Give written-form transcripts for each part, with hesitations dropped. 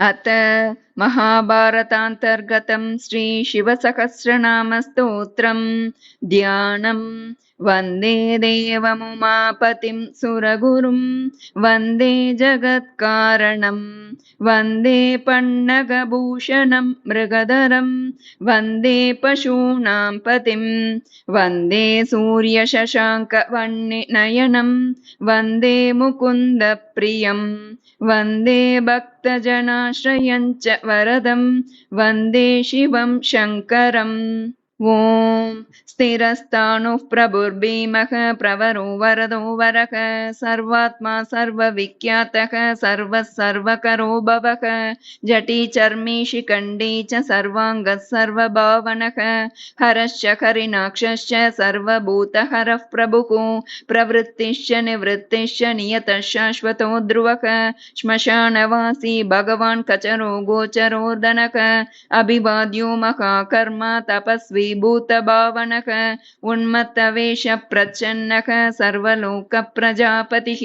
अथ महाभारतान्तर्गतं श्रीशिवसहस्रनामस्तोत्रम् ध्यानम्। वन्दे देवमुमापतिं सुरगुरुं वन्दे जगत्कारणं वन्दे पन्नगभूषणं मृगधरं वन्दे पशूनां पतिं वन्दे सूर्यशशाङ्कवर्णनयनं वन्दे मुकुन्दप्रियं वन्दे भक्तजनाश्रयं च वरदं वन्दे शिवं शङ्करम्। ॐ स्थिरस्तानुः प्रभुर्भीमः प्रवरो वरदो वरः सर्वात्मा सर्वविख्यातः सर्वः सर्वकरो भवः जटी चर्मी शिखण्डी च सर्वाङ्गः सर्वभावनः हरश्च हरिणाक्षश्च सर्वभूतहरः प्रभुः प्रवृत्तिश्च निवृत्तिश्च नियतः शाश्वतो ध्रुवः श्मशानवासी भगवान् कचरो गोचरोर्दनः अभिवाद्यो महाकर्मा तपस्वी भूतभावनः उन्मत्तवेष प्रच्छन्नः सर्वलोकप्रजापतिः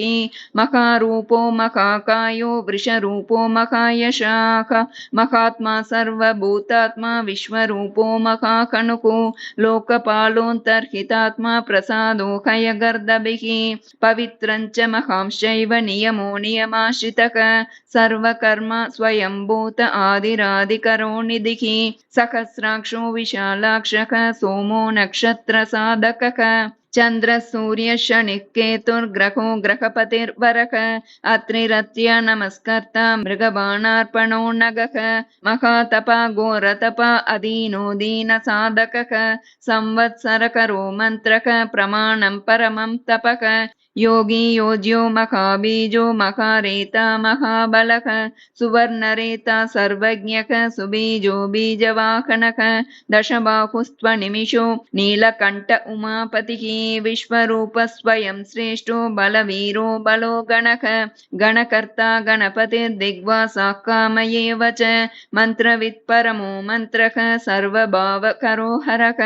महारूपो महाकायो वृषरूपो महायशाः महात्मा सर्वभूतात्मा विश्वरूपो महाकणुः लोकपालोऽन्तर्हितात्मा प्रसादो हयगर्दभिः पवित्रञ्च महांश्चैव नियमो नियमाश्रितः सर्वकर्म स्वयंभूत आदिरादिकरो निधिः सहस्राक्षो विशालाक्षः सोमो नक्षत्रसाधकः चन्द्रः सूर्यः शनिः केतुर्ग्रहो ग्रहपतिर्वरः अत्रिरत्य नमस्कर्ता मृगबाणार्पणो नगः महातपा घोरतपा अदीनो दीनसाधकः संवत्सरकरो मन्त्रः प्रमाणं परमं तपः योगी योज्यो महाबीजो महारेता महाबलः सुवर्णरेता सर्वज्ञः सुबीजो बीजवाहनः दशबाहुस्त्वनिमिषो नीलकण्ठ उमापतिः विश्वरूप स्वयं श्रेष्ठो बलवीरो बलो गणः गणकर्ता गणपतिर्दिग्वासः कामयेव च मन्त्रवित् परमो मन्त्रः सर्वभावकरो हरः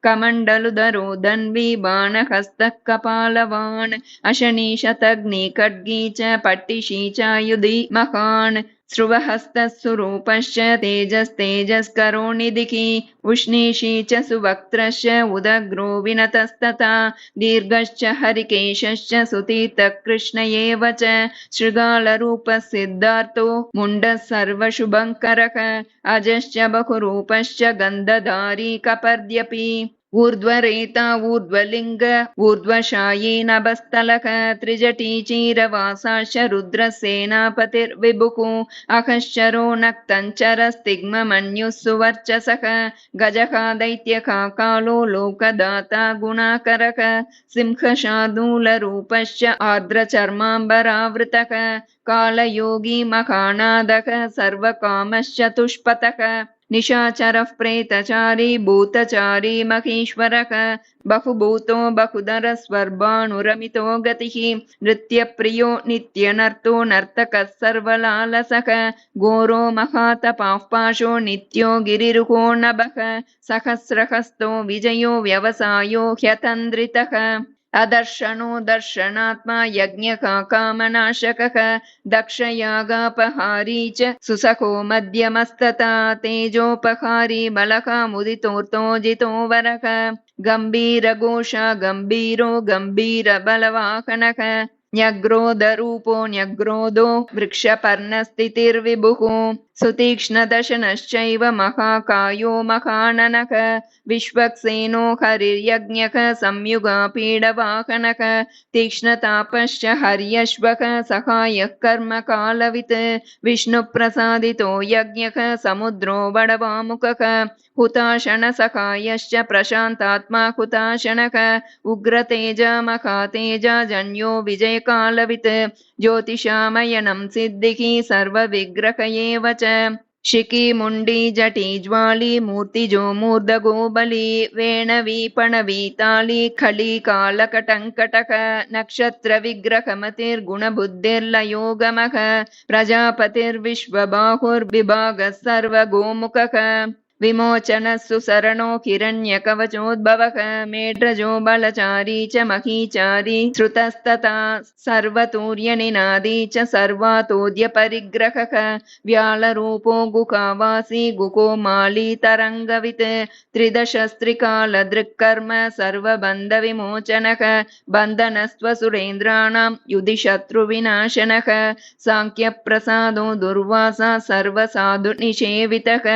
कमण्डलुधरो धन्वी बाणहस्तः कपालवान् अशनीशतग्नि खड्गी च पट्टिशी चायुधि महान् श्रुवहस्तः सुरूपश्च तेजस्तेजस्करो निधिः उष्णीषी च सुवक्त्रश्च उदग्रो विनतस्तथा दीर्घश्च हरिकेशश्च सुतीर्थः कृष्ण एव च शृगालरूपः सिद्धार्थो मुण्डः सर्वशुभङ्करः अजश्च बहुरूपश्च गन्धधारी कपर्द्यपि ऊर्ध्वरेता ऊर्ध्वलिङ्ग ऊर्ध्वशायी नभस्थलः त्रिजटी चीरवासाश्च रुद्रसेनापतिर्विभुः अहश्चरो नक्तञ्चरस्तिग्ममन्युः सुवर्चसः गजः दैत्यः कालो लोकदाता गुणाकरः सिंहशार्दूलरूपश्च आर्द्रचर्माम्बरावृतः कालयोगी महानादः सर्वकामश्चतुष्पथः निशाचरः प्रेतचारी भूतचारी महेश्वरः बहुभूतो बहुधरः स्वर्भानुरमितो गतिः नृत्यप्रियो नित्यनर्तो नर्तकः सर्वलालसः घोरो महातपः पाशो नित्यो गिरिरुहो नभः सहस्रहस्तो विजयो व्यवसायो ह्यतन्द्रितः अदर्शनो दर्शनात्मा यज्ञः कामनाशकः दक्षयागापहारी च सुसखो मध्यमस्तथा तेजोपहारी बलः मुदितोर्तोजितो वरः गम्भीरघोषा गम्भीरो गम्भीरबलवाहनः न्यग्रोधरूपो न्यग्रोधो वृक्षपर्णस्थितिर्विभुः सुतीक्ष्णदशनश्चैव महाकायो महाननः विश्वक्सेनो हरिर्यज्ञः संयुगापीडवाहनः तीक्ष्णतापश्च हर्यश्वः सहायः कर्मकालवित् विष्णुप्रसादितो यज्ञः समुद्रो बडवामुखः हुताशनसहायश्च प्रशान्तात्मा हुताशनः उग्रतेजा महातेजा जन्यो विजयकालवित् ज्योतिषामयनं सिद्धिः सर्वविग्रह एव च शिखी मुंडी जटी ज्वाली मूर्तिजो मूर्धगो बली वेणवी पणवी ताली खली कालकटंकटक नक्षत्र विग्रहमतिर्गुणबुद्धिर्लयोगमः प्रजापतिर्विश्वबाहुर्विभागः सर्वगोमुखः विमोचनः सुसरणो हिरण्यकवचोद्भवः मेढ्रजो बलचारी च महीचारी श्रुतस्तथा सर्वतूर्यनिनादी च सर्वातोद्यपरिग्रहः व्यालरूपो गुकावासी गुकोमाली तरङ्गवित् त्रिदशस्त्रिकालदृक्कर्म सर्वबन्धविमोचनः बन्धनस्त्वसुरेन्द्राणां युधिशत्रुविनाशनः साङ्ख्यप्रसादो दुर्वासा सर्वसाधुनिषेवितः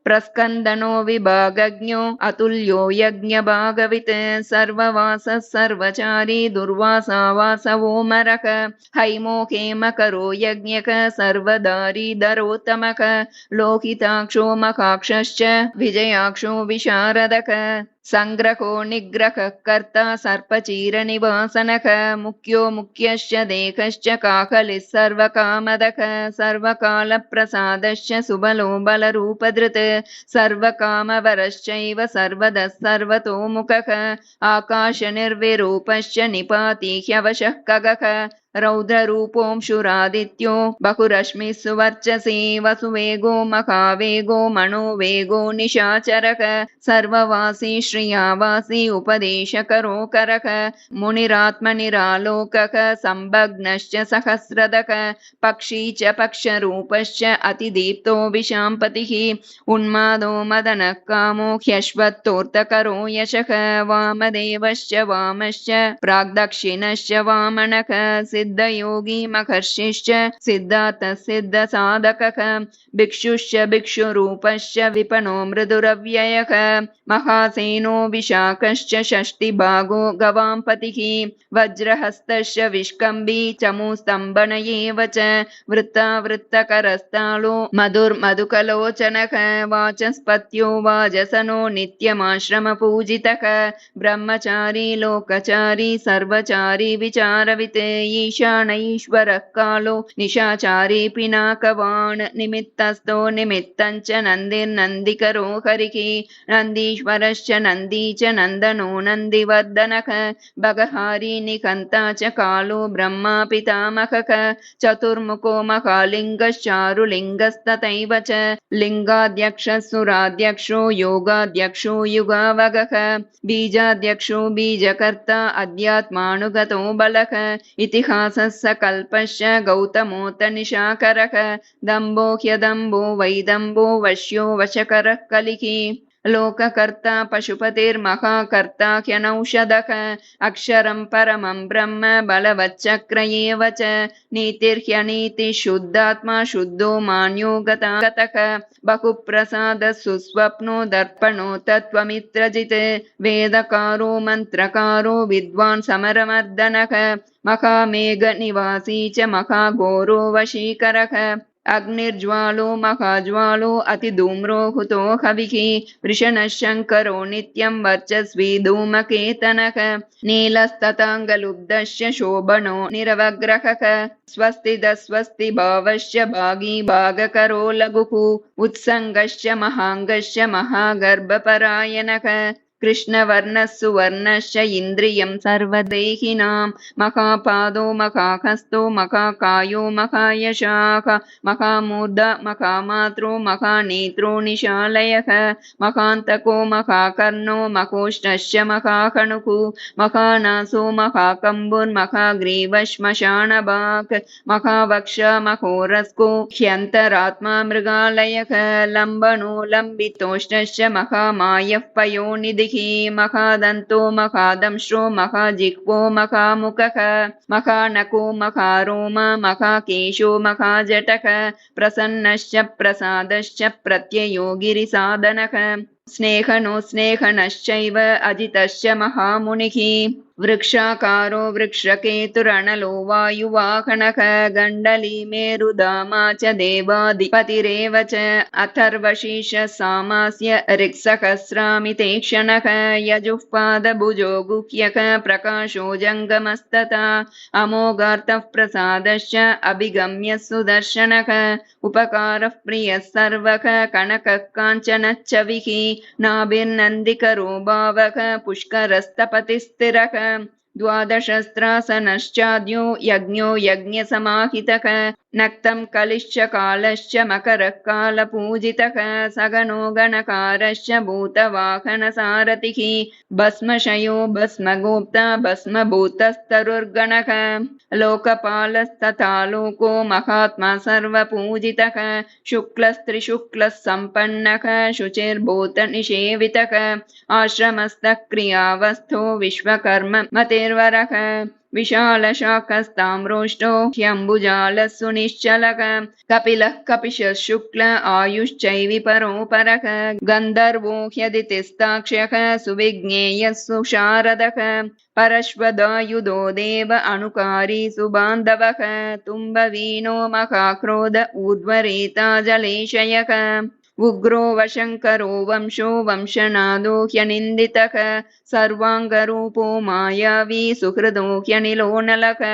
प्रस्कन्दनो विभागज्ञो अतुल्यो यज्ञभागवित् सर्ववासः सर्वचारी दुर्वासा वासवो मरः हैमो हेमकरो यज्ञक सर्वदारी दरोत्तमः लोहिताक्षो मखाक्षश्च विजयाक्षो विशारदः संग्रहो निग्रहः कर्ता सर्पचीरनिवासनः मुख्यो मुख्यश्च देहश्च काकलिः सर्वकामदः सर्वकालप्रसादश्च सुबलो बलरूपधृत् सर्वकामवरश्चैव सर्वदः सर्वतोमुखः आकाशनिर्विरूपश्च निपाती ह्यवशः खगः रौद्ररूपोऽंशुरादित्यो बहुरश्मिः सुवर्चसी वसुवेगो महावेगो मनोवेगो निशाचरः सर्ववासी श्रियावासी उपदेशकरो करः मुनिरात्मनिरालोकः संभग्नश्च सहस्रदः पक्षी च पक्षरूपश्च अतिदीप्तो विशाम्पतिः उन्मादो मदनः कामो ह्यश्वत्थोऽर्थकरो यशः वामदेवश्च वामश्च प्राग्दक्षिणश्च वामनः सिद्धयोगी महर्षिश्च सिद्धार्थः सिद्धसाधकः भिक्षुश्च भिक्षुरूपश्च विपणो मृदुरव्ययः महासेनो विशाखश्च षष्टिभागो गवाम्पतिः वज्रहस्तश्च विष्कम्भी चमूस्तम्भन एव च वृत्तावृत्तकरस्तालो मधुर्मधुकलोचनः वाचस्पत्यो वाजसनो नित्यमाश्रमपूजितः ब्रह्मचारी लोकचारी सर्वचारी विचारवित् ईशान ईश्वरः कालो निशाचारी पिनाकवान् निमित्तस्थो निमित्तञ्च नन्दिर्नन्दिकरो हरिः नन्दीश्वरश्च नन्दी च नन्दनो नन्दिवर्धनः भगहारी निकन्ता च कालो ब्रह्मा पितामहः चतुर्मुखो महालिङ्गश्चारुलिङ्गस्तथैव च लिङ्गाध्यक्षः सुराध्यक्षो योगाध्यक्षो युगावगः बीजाध्यक्षो बीजकर्ता अध्यात्मानुगतो बलः इतिहासः सकल्पश्च गौतमोऽत निशाकरः दम्भो ह्यदम्भो वैदम्भो वश्यो वशकरः कलिः लोककर्ता पशुपतिर्महाकर्ता ह्यनौषधः अक्षरं परमं ब्रह्म बलवच्चक्र एव च नीतिर्ह्यनीतिः शुद्धात्मा शुद्धो मान्यो गतः बहुप्रसादः सुस्वप्नो दर्पणो तत्त्वमित्रजित् वेदकारो मन्त्रकारो विद्वान् समरमर्दनः महामेघनिवासी च महाघोरो वशीकरः अग्निर्ज्वालो महाज्वालो अतिधूम्रो हुतो हविः वृषणः शङ्करो नित्यं वर्चस्वी धूमकेतनः नीलस्तताङ्गलुब्धश्च शोभनो निरवग्रहः स्वस्ति भावश्च भागी भागकरो लघुः उत्सङ्गश्च महाङ्गश्च महागर्भपरायणः कृष्णवर्णः सुवर्णश्च इन्द्रियं सर्वदेहिनां महापादो महाहस्तो महाकायो महायशाः महामूर्धा महामात्रो महानेत्रो निशालयः महान्तको महाकर्णो महोष्टश्च महाकणुः महानासो महाकम्बुर्महाग्रीवश्मशानभाक् महावक्ष महोरस्को ह्यन्तरात्मा मृगालयः लम्बनो लम्बितोष्टश्च महामायः पयोनिधिः महादन्तो महादंश्रो महाजिह्वो महामुखः महानको महारोम महाकेशो महाजटः प्रसन्नश्च प्रसादश्च प्रत्ययो गिरिसाधनः स्नेहनो स्नेहनश्चैव अजितश्च महामुनिः वृक्षाकारो वृक्षकेतुरणलो वायुवाहनः गण्डली मेरुधामा च देवाधिपतिरेव च अथर्वशीर्ष सामास्य ऋक्सहस्रामितेक्षणः यजुःपादभुजो गुह्यः प्रकाशो जङ्गमस्तथा अमोघार्थः प्रसादश्च अभिगम्य सुदर्शनः उपकारः प्रियः सर्वः कनकः काञ्चनच्छविः नाभिर्नन्दिकरो भावः पुष्करस्तपतिस्थिरः द्वादशस्त्रासनश्चाद्यो यज्ञो यज्ञसमाहितः नक्तं कलिश्च कालश्च मकरः कालपूजितः सगनो गणकारश्च भूतवाहनसारथिः भस्मशयो भस्मगोप्ता भस्मभूतस्तरुर्गणः लोकपालस्तथा लोको महात्मा सर्वपूजितः शुक्लस्त्रिशुक्लः सम्पन्नः शुचिर्भूतनिषेवितः आश्रमस्थः क्रियावस्थो विश्वकर्म मतिर्वरः विशालशाखस्ताम्रोष्टो ह्यम्बुजालः सुनिश्चलः कपिलः कपिशः शुक्ल आयुश्चैविपरोपरः गन्धर्वो ह्यदितिस्ताक्ष्यः सुविज्ञेयः सुशारदः परश्वदायुधो देव अनुकारी सुबान्धवः तुम्बवीनो महाक्रोध ऊर्ध्वरेता जलेशयः उग्रो वशङ्करो वंशो वंशनादो ह्यनिन्दितः सर्वाङ्गरूपो मायावी सुहृदो ह्यनिलो नलः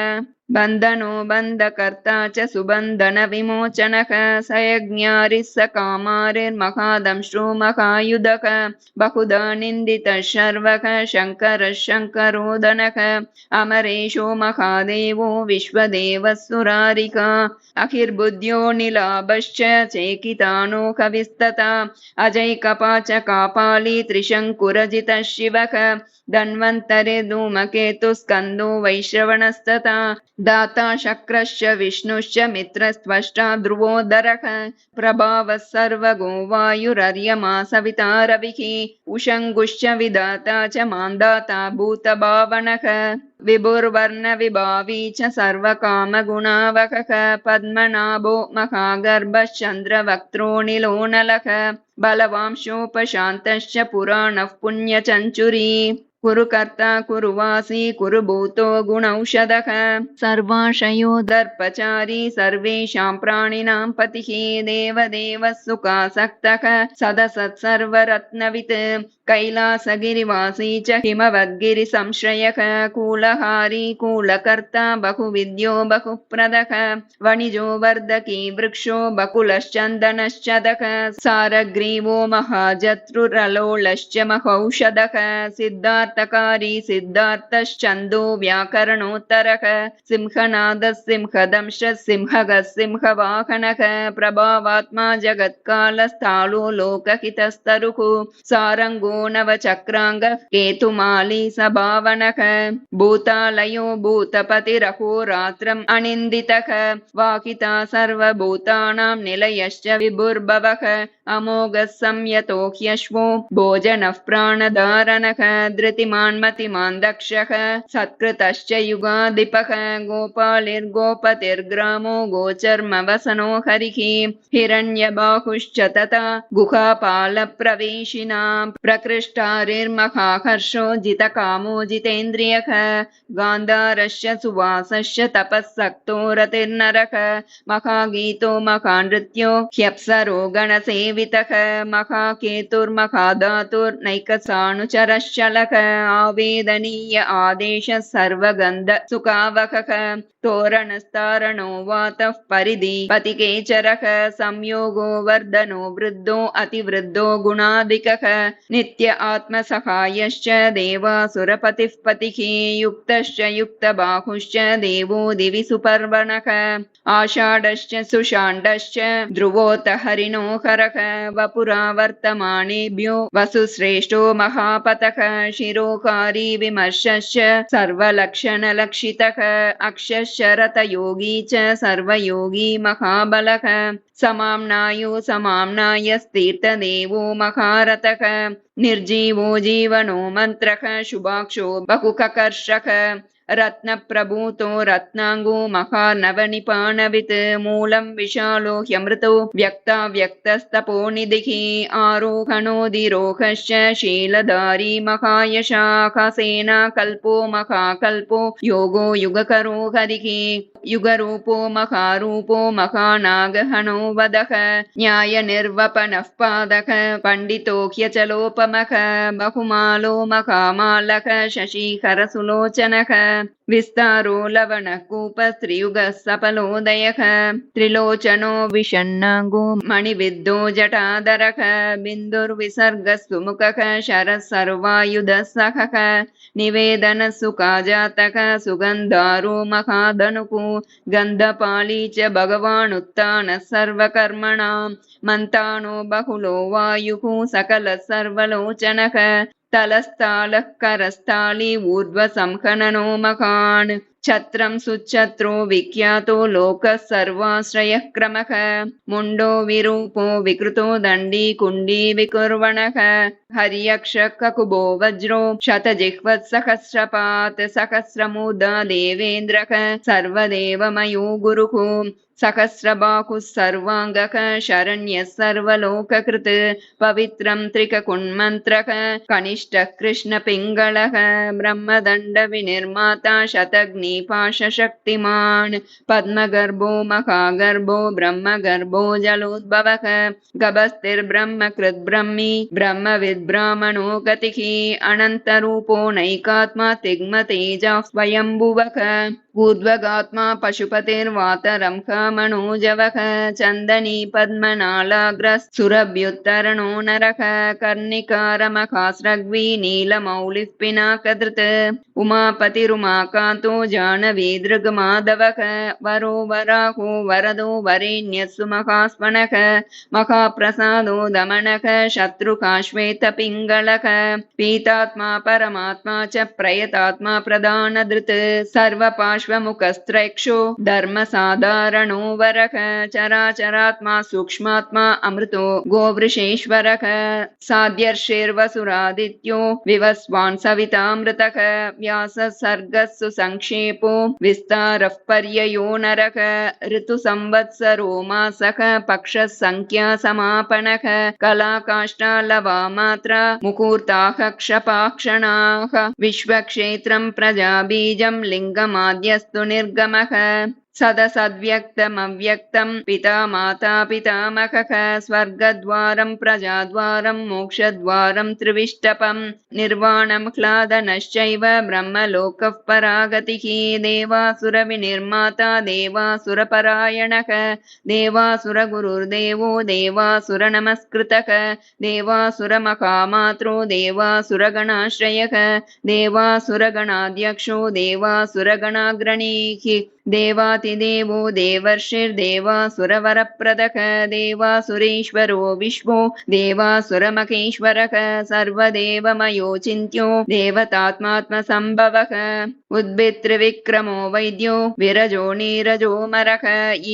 बन्धनो बन्धकर्ता च सुबन्धन विमोचनः स यज्ञारिः स कामारिर्महादंश्रो महायुधः बहुधा निन्दितः शर्वः शङ्करः शङ्करोदनः अमरेशो महादेवो विश्वदेवः सुरारिका अहिर्बुद्ध्यो निलाभश्च चेकितानो कविस्तथा अजैकपाच कापाली त्रिशङ्कुरजितः शिवः धन्वन्तरे धूमकेतुस्कन्दो वैश्रवणस्तथा दाता शक्रश्च विष्णुश्च मित्रस्त्वष्टा ध्रुवोदरः प्रभावः सर्वगो वायुरर्यमा सविता रविः उषङ्गुश्च विधाता च मान्दाता भूतभावनः विभुर्वर्णविभावी च सर्वकामगुणावकः पद्मनाभो महागर्भश्चन्द्रवक्त्रो निलोनलः बलवांशोपशान्तश्च पुराणः पुण्यचञ्चुरी कुरुकर्ता कुरुवासी कुरुभूतो गुणौषधः सर्वाशयो दर्पचारी सर्वेषां प्राणिनां पतिः देवदेवः सुखासक्तः सदसत्सर्वरत्नवित् कैलासगिरिवासी च हिमवद्गिरिसंश्रयः कूलहारी कूलकर्ता बहुविद्यो बहुप्रदः वणिजो वर्धकी वृक्षो बकुलश्चन्दनश्चदः सारग्रीवो महाजत्रुरलोलश्च महौषधः सिद्धार्थकारी सिद्धार्थश्चन्दो व्याकरणोत्तरः सिंहनादः सिंहदंशः सिंहगः सिंहवाहनः प्रभावात्मा जगत्कालस्थालो लोकहितस्तरुः सारङ्गो नवचक्राङ्गः केतुमाली सभावनः भूतालयो भूतपतिरहोरात्रम् अनिन्दितः वाकिता सर्वभूतानां निलयश्च विभुर्भवः अमोघः संयतो ह्यश्वो भोजनः प्राणधारणः धृतिमान् मतिमान् दक्षः सत्कृतश्च युगाधिपः गोपालिर्गोपतिर्ग्रामो गोचर्मवसनो हरिः हिरण्यबाहुश्च तथा गुहापालप्रवेशिनां प्रकृष्टारिर्महाहर्षो जितकामो जितेन्द्रियः गान्धारश्च सुवासश्च तपःसक्तो रतिर्नरः महागीतो महानृत्यो ह्यप्सरो गणसेवितः महाकेतुर्महाधातुर्नैकसानुचरश्चलः आवेदनीय आदेशः सर्वगन्ध सुखावहः तोरणस्तारणो वातः परिधि पतिकेचरः संयोगो वर्धनो वृद्धो अतिवृद्धो गुणाधिकः नित्य आत्मसहायश्च देवासुरपतिः पतिः युक्तश्च युक्तबाहुश्च देवो दिवि सुपर्वणः आषाढश्च सुषाण्डश्च ध्रुवोत हरिणो हरः वपुरावर्तमानेभ्यो वसुश्रेष्ठो महापतः शिरोकारी विमर्शश्च सर्वलक्षणलक्षितः अक्षशरतयोगी च सर्वयोगी महाबलः समाम्नायो समाम्नायस्तीर्थदेवो महारथः निर्जीवो जीवनो मन्त्रः शुभाक्षो बहुककर्षः रत्नप्रभूतो रत्नाङ्गो महानवनिपाणवित् मूलं विशालो ह्यमृतो व्यक्ताव्यक्तस्तपोनिधिः आरोहणोऽधिरोहश्च शीलधारी महायशाखसेना कल्पो महाकल्पो योगो युगकरो हरिः युगरूपो महारूपो महानागहनो वदः न्यायनिर्वपनः पादः पण्डितो ह्यचलोपमः बहुमालो महामालः शशिखरसुलोचनः विस्तारो लवणः कूपस्त्रियुगः सफलोदयः त्रिलोचनो विषण्णाङ्गो मणिविद्धो जटाधरः बिन्दुर्विसर्गः सुमुखः शरः सर्वायुधः सहः निवेदनः सुखाजातः सुगन्धारो महाधनुः गन्धपाली च भगवानुत्थानः सर्वकर्मणां मन्तानो बहुलो वायुः सकलः सर्वलोचनः तलस्तालः करस्ताली ऊर्ध्वसंहननो महान् छत्रं सुच्छत्रो विख्यातो लोकः सर्वाश्रयः क्रमः मुण्डो विरूपो विकृतो दण्डी कुण्डी विकुर्वणः हर्यक्षः ककुबो वज्रो शतजिह्वः सहस्रपात् सहस्रमूर्धा देवेन्द्रः सर्वदेवमयो गुरुः सहस्रबाहुः सर्वाङ्गः शरण्यः सर्वलोककृत् पवित्रं त्रिककुण्मन्त्रः कनिष्ठः कृष्णपिङ्गलः ब्रह्मदण्डविनिर्माता शतग्निपाशशक्तिमान् पद्मगर्भो महागर्भो ब्रह्मगर्भो जलोद्भवः गभस्तिर्ब्रह्मकृद्ब्रह्मी ब्रह्मविद्ब्राह्मणो गतिः अनन्तरूपो नैकात्मा तिग्मतेजः स्वयम्भुवः ऊर्ध्वगात्मा पशुपतिर्वातरं मनोजवः चन्दनी पद्मनालाग्रः नरः कर्णिकारमखास्रग्वी नीलमौलिः पिनाकधृत् उमापतिरुमाकान्तो जानवीदृग्माधवः वरो वराहो वरदो वरेण्यः सुमहास्मनः महाप्रसादो दमनः शत्रुकाश्वेतपिङ्गलः पीतात्मा परमात्मा च प्रयतात्मा प्रधानधृत् सर्वपार्श्वमुखस्त्रैक्षो धर्मसाधारणो वरः चराचरात्मा सूक्ष्मात्मा अमृतो गोवृषेश्वरः साध्यर्षेर्वसुरादित्यो विवस्वान् सवितामृतः व्यासः सर्गः सुसंक्षेपो विस्तारः पर्ययो नरः ऋतुसंवत्सरो मासः पक्षः संख्या समापनः कलाकाष्ठालवामात्रा मुहूर्ताः क्षपाक्षणाः विश्वक्षेत्रं प्रजाबीजं लिङ्गमाद्यस्तु निर्गमः सदसद्व्यक्तमव्यक्तं पिता माता पितामहः स्वर्गद्वारं प्रजाद्वारं मोक्षद्वारं त्रिविष्टपं निर्वाणं ह्लादनश्चैव ब्रह्मलोकः परागतिः देवासुरविनिर्माता देवासुरपरायणः देवासुरगुरुर्देवो देवासुरनमस्कृतः देवासुरमहामात्रो देवासुरगणाश्रयः देवासुरगणाध्यक्षो देवासुरगणाग्रणीः देवातिदेवो देवर्षिर्देवासुरवरप्रदः देवासुरेश्वरो विश्वो देवासुरमखेश्वरः सर्वदेवमयो चिन्त्यो देवतात्मात्मसम्भवः उद्भित्रिविक्रमो वैद्यो विरजो नीरजो मरः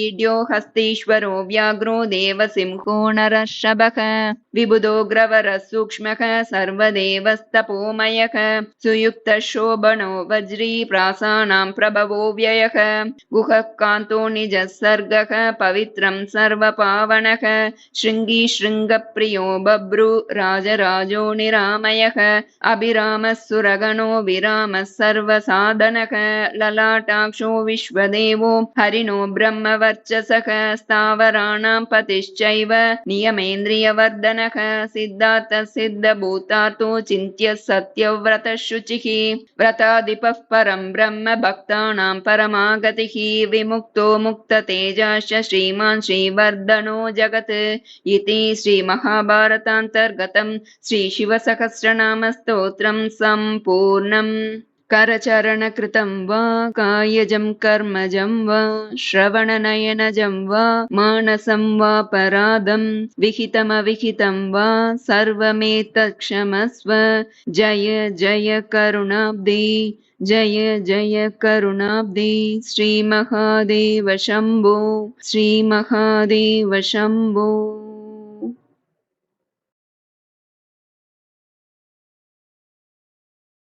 ईड्यो हस्तीश्वरो व्याघ्रो देवसिंहो नरषभः विबुधोग्रवरः सूक्ष्मः सर्वदेवस्तपोमयः सुयुक्तः शोभनो वज्री प्रासानां प्रभवो व्ययः गुहः कान्तो निजः सर्गः पवित्रं सर्वपावनः शृङ्गी शृङ्गप्रियो बभ्रु राजराजो निरामयः अभिरामः सुरगणो विरामः सर्वसाधनः ललाटाक्षो विश्वदेवो हरिणो ब्रह्मवर्चसः स्थावराणां पतिश्चैव नियमेन्द्रियवर्धनः सिद्धार्थः सिद्धभूतार्थो चिन्त्य सत्यव्रतः शुचिः व्रताधिपः परं ब्रह्म भक्तानां परमागतिः विमुक्तो मुक्ततेजाश्च श्रीमान् श्रीवर्धनो जगत् इति श्रीमहाभारतान्तर्गतं श्रीशिवसहस्रनामस्तोत्रं सम्पूर्णम् करचरणकृतं वा कायजं कर्मजं वा श्रवणनयनजं वा मानसं वा परादं विहितमविहितं वा सर्वमेतत्क्षमस्व जय जय करुणाब्धे जय जय करुणाब्धे श्रीमहादेव शम्भो श्रीमहादेव शम्भो।